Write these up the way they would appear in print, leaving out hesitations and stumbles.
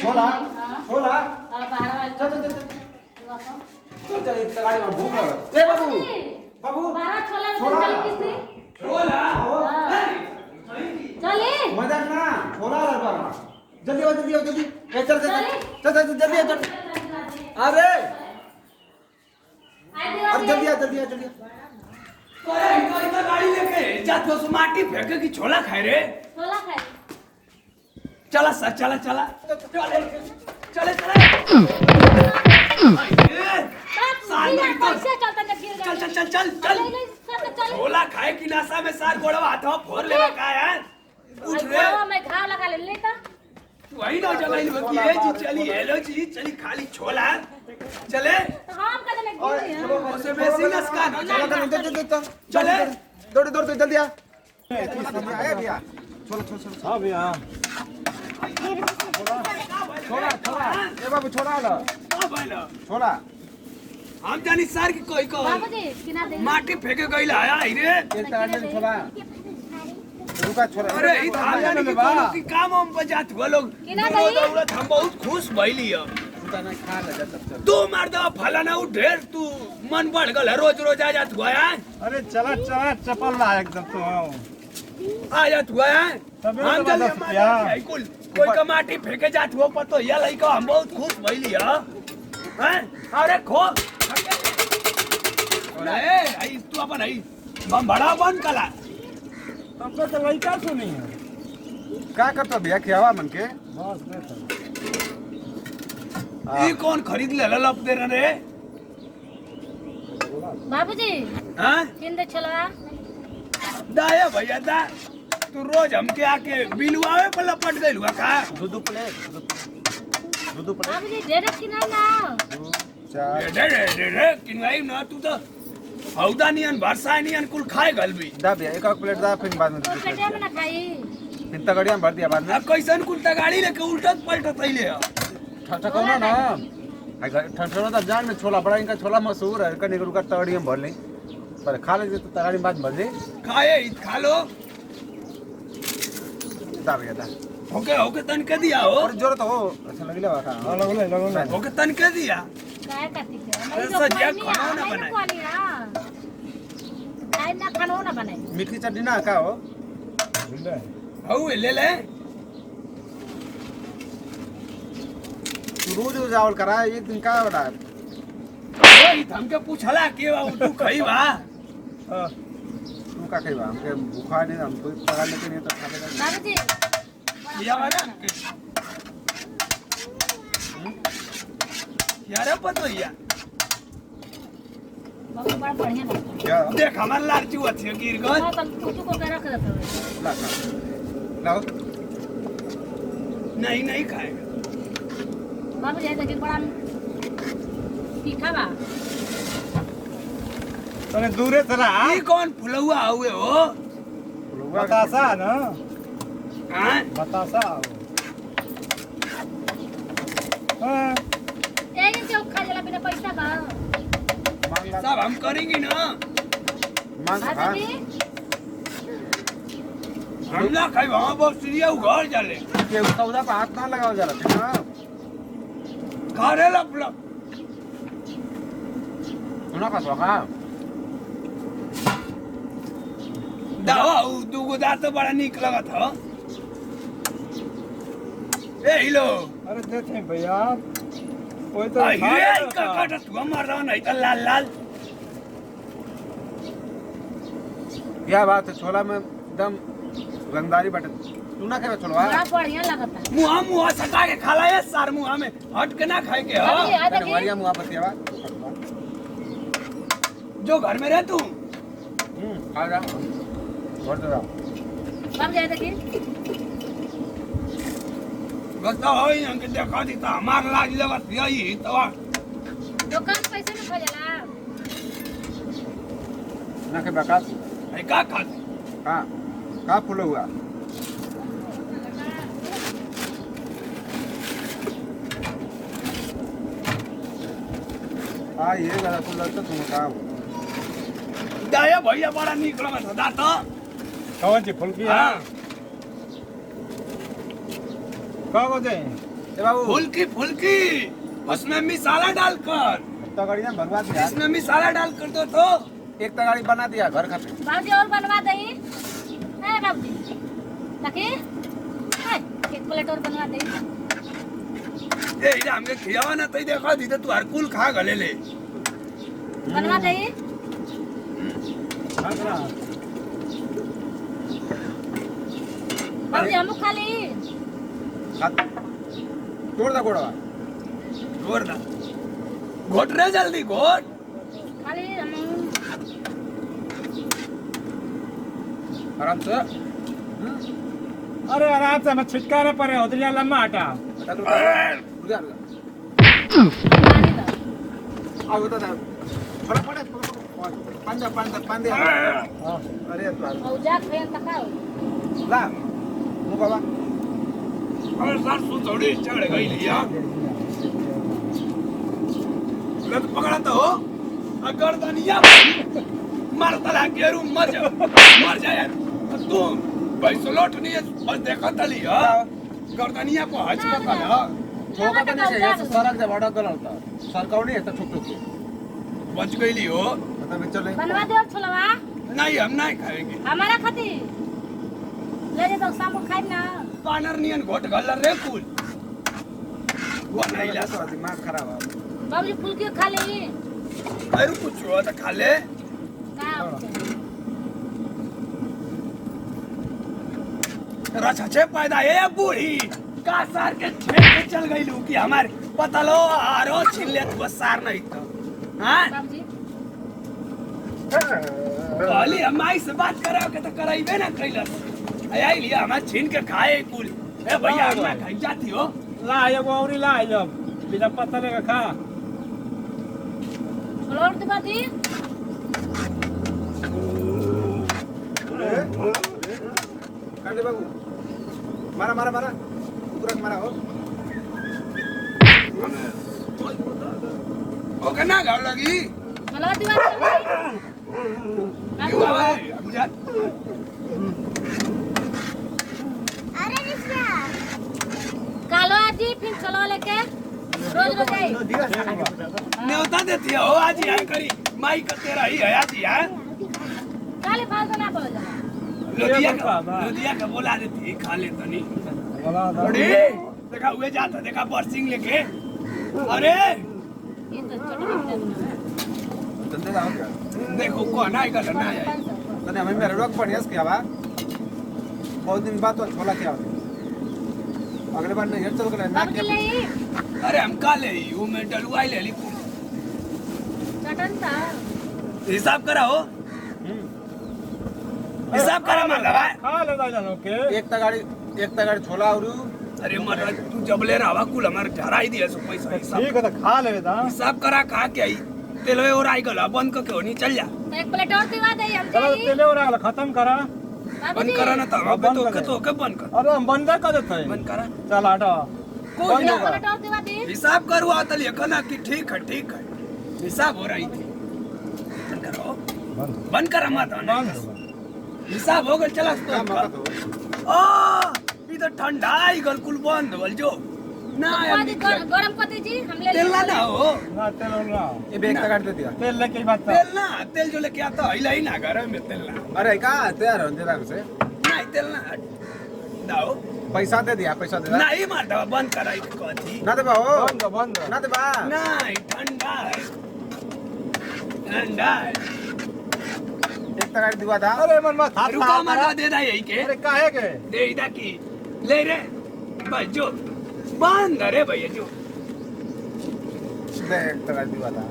छोला छोला चल चल चल चल चल एक गाड़ी में भूख लगा ए बाबू बाबू छोला छोला चले मजाक ना छोला ला करना जल्दी आओ जल्दी आओ जल्दी ए चल चल चल चल जल्दी आ चल अरे अरे जल्दी आ जल्दी आ जल्दी अरे इतना गाड़ी लेके जा तो माटी फेंके की छोला खाए रे छोला खाए चला सर चला चला चले चले चले चल चल चल चल चल छोला खाए की नासा में सार गोड़ा हाथों फोड़ लेवा का है उठ रे मैं खा लगा ले लेता वही ना जलाई बकी है जी चली हेलो जी चली खाली छोला चले हम कदे में गिर उसे बेसी नस का चले दौड़ दौड़ जल्दी आ आया भैया छोला छोला छोला हां भैया छोला छोला ए बाबू छोला ला हां भाई ला छोला हम जानी सर की कोई को बाबूजी किना दे माटी फेंके गइल आया रे एक तरह से छोला रुका छोरा अरे ई धान जानी की कोनो की काम हम बजात हुआ लोग दौड़त हम बहुत खुश भइली है रुका ना खा ले जा तब तू मार दो फलाना उ ढेर तू मन बढ़ गल रोज रोज आ जात हुआ है अरे चला चला चपल ला एकदम तो आ जात हुआ है हम जल्दी यार कुल कोई का माटी फेंके जात हुआ पर तो ये लइका हम बहुत खुश भइली है हैं अरे खो अरे आई तू अपन आई बम बड़ा बन कला तब तो लड़का सुनी है क्या करता भैया खियावा मन के बस नहीं ये कौन खरीद ले लप दे रे बाबूजी हां किन दे छोला दाया भैया दा तू रोज हमके आके बिलवावे पर लपट गइल हुआ का दूध प्लेट बाबूजी ढेर किना ना चार दे किनवाई ना तू तो हौदा नियन भरसा नियन कुल खाए गल भी दा भैया एक प्लेट दा फिर बाद में और कटिया में ना खाई फिर तगड़िया में भर दिया बाद में अब कैसन कुल गाड़ी लेके उल्टत पलटत आइले ठठकौना ना ठठकौना तो जान में छोला बड़ा इनका छोला मशहूर है कने रुका तगड़िया में भर ले पर खा ले तो तगड़ी में बाद भर ले खाए खा लो दा भैया दा होके तन के दिया हो और जरूरत हो अच्छा लगले बा खा लगले होके तन के दिया काय करती है अरे सजिया खाना ना बनाए काय ना खाना ना बनाए मीठी चटनी ना का हो हौ ले ले तू रोज चावल करा एक दिन का बड़ा ओए हमके पूछला के बा तू खई बा तू का कही बा हमके बुखार नहीं हम कोई पकड़ लेके नहीं तो खा लेगा बाबूजी या वाला यार पतो या बाबू बड़ा बढ़िया लगता क्या देख हमार लालची अच्छे गिर गल है कल कुछ को के रख देता है ला खा लाओ नहीं खाएगा बाबूजी ऐसा कि बड़ा तीखा बा तने दूरे चला ये कौन फुलौआ हुए हो बतासा ना हां बतासा हां यही से खा जाला बिना पैसा का मांग ला सब हम करेंगे ना मांग खा बाबूजी हम ना खाई वहां बहुत सीरिया घर जाले के सौदा पे हाथ ना लगाओ जरा ठीक ना खारे लपला सुना का सोखा दावा दुगो दांत बड़ा निक लगत ह ए हिलो अरे देखे भैया कोई तो ये का काट तू मार रहा नहीं त लाल लाल क्या बात है छोला में एकदम रंगदारी बटे तू ना खाए छोला बड़ा बढ़िया लगता है मुआ सटा के खाला है सार मुआ में हट के ना खाए के बाबूजी ह आ तेरे देखिए वरिया मुआ बतिया जो घर में रह तू खा जा और तो बाबूजी आ देखिए बस तो होई हमके देखा दी त हमार लाज लगत यही तो दुकान पैसे में खा जाला ना के बका है का खात हां का फूल हुआ ये गला फूल तो तुम काम दाया भैया बड़ा निक लगत ह दांत कौन सी फुल्की है हां का को दे ए बाबू फुल्की उसमें मिसाला डालकर, तगड़ी ना बनवा दिया, इसमें मिसाला डालकर दो तो एक तगाड़ी बना दिया घर खाते। बाबूजी और बनवा दही है बाबूजी, ताकि एक प्लेट और बनवा दही। ए इधर हमके खियावा ना तो देखो दीदी तू हर कुल खा गले ले बनवा दही। बाबूजी हम खा ली। तोड़ दा गोड़वा, जोर दा घोट रे जल्दी घोट। खा ली हम। आराम से। अरे आराम से, मैं छिटका ना पड़े उधरिया लम्बा हटा। रुक जा। पानी दो। आओ बता दा। फड़ा पांजा अरे यार औजा खाए तकाओ। ला मु बाबा अरे सर सु थोड़ी चढ़ गई लिया लत पकड़ा तो हो अगर दनिया मार तला गेरू मर जाए तू पैसा लौट नहीं है बस देखा तली हो गर्दनिया को हज पकड़ ठोका तो नहीं है सड़क से बड़ा गलत होता सरकाव नहीं है तो ठोक के बच गई ली हो मतलब चले बनवा दे और छोलवा। नहीं हम नहीं खाएंगे हमारा खाती ले जे तो शाम को खाई ना। पानर नियन घोट गल रे कुल वो नहीं ला तो दिमाग खराब है। बाबूजी फुल्की खा ले। अरे कुछ हो तो खा ले का रछे पैदा ये बूढ़ी का सार के छेड़ के चल गई लू कि हमारे पता लो आरो छीन ले तू सार नहीं तो हां बाबूजी कहली हमारी से बात कराओ के तो कराइबे ना कैलस आई लिया हमार छीन के खाए कुल ए भैया हमरा खाई जाती हो ला एगो औरी ला जब बिना पत्ता का खा। छोड़ दे बाबूजी। काटे बाबू मारा पूरा मारा हो ओके ना गाव लगी चलो दीवार अरे निशा कालो आजी फिर चलो लेके रोज आई न्योता देती हो आज यहाँ करी माई का तेरा ही है आज यहाँ काले फालतू ना बोलो जा। लोदिया का बोला देती खा ले तनी अरे देखा हुए जाता देखा बरसिंग लेके अरे ये तो चटनी बना दो। धंधे का हो गया देखो को ना का ना है तने हमें मेरे रोक पड़ी इसके बा बहुत दिन बाद तो छोला क्या होता अगले बार नहीं चल कर ना बाबूजी ले अरे हम का ले यू में डलवाई ले ली चटन था। हिसाब कराओ हिसाब करा मार लगा खा ले जानो के एक तगाड़ी छोला और अरे मर तू जबले रहा कुल हमारे ठहराई दिया सो पैसा हिसाब ठीक है तो खा ले दा। हिसाब करा खा के आई तेलवे और आई गला बंद करके नहीं चल जा तो एक प्लेट और दिवा दे हम चलो जाई। तेले और आगला खत्म करा। बंद करा ना तो अब तो के बंद कर अरे हम बंद कर देते हैं। बंद करा चल हटा। कोई एक नहीं प्लेट और दिवा दे। हिसाब करो आता लिखा ना कि ठीक है हिसाब हो रही थी बंद करो बंद करा मत हिसाब हो गल चला ओ इधर ठंडा आई गल कुल बंद गल जो ना गरम कर दीजिए हम ले तेल ना हो ना तेल ना ये बैग तगाड़ दे दिया तेल लेके बात तेल ना तेल जो लेके आता हिला ही ना घर में तेल ना अरे का तैयार हो जरा से नहीं तेल ना दाओ पैसा दे दिया नहीं मार दवा बंद कराई कथी ना दे बाओ बंद ना दे बा नहीं ठंडा है एक तगाड़ दिवा था अरे मन मत हाथ रुका मत दे दा यही के अरे काहे के दे इदा की ले रे बस जो बंद रे भैया जो दे एक तगाड़ दिवा था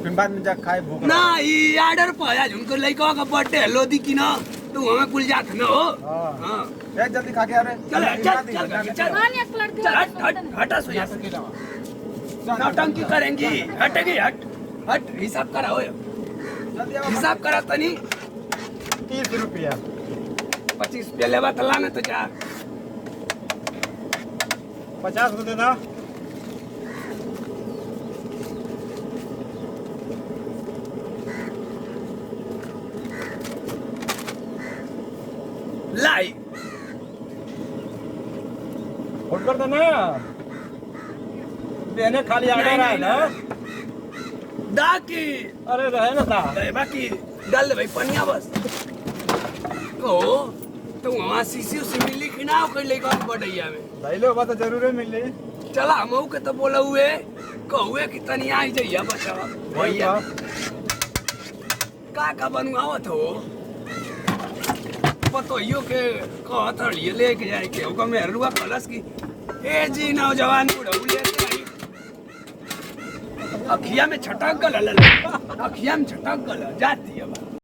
फिर बाद में जा खाए भूख ना ये ऑर्डर पाया उनको लइका का बर्थडे लोदी की ना तू हमें कुल जात न हो हां ए जल्दी खा के आ रे चल कौन एक प्लेट दिवा हटा सो यहाँ से नौटंकी करेंगी हटेगी हट हिसाब करा हो हिसाब करा तनी 30 रुपया 25 रुपया लेवा तला ना तो जा 50 रुपया देना लाई ऊपर तो ना देने खाली आगे रहा है ना डाकी अरे रहे ना था अरे बाकी डाल दे भाई पनिया बस को तो वहाँ सीसी उसी मिली कि ना कोई लेकर बढ़िया में भाई लोग बात जरूर मिले चला हम के तो बोला हुए कहुए कि तनी आई जाइए बचा भैया का बनवावत हो पतोइयो के कहत लिए लेके जाए के ओका में रुआ कलस की ए जी नौजवान बुढ़ऊ लेते आई अखिया में छटक गल अखिया में छटक गल जाती है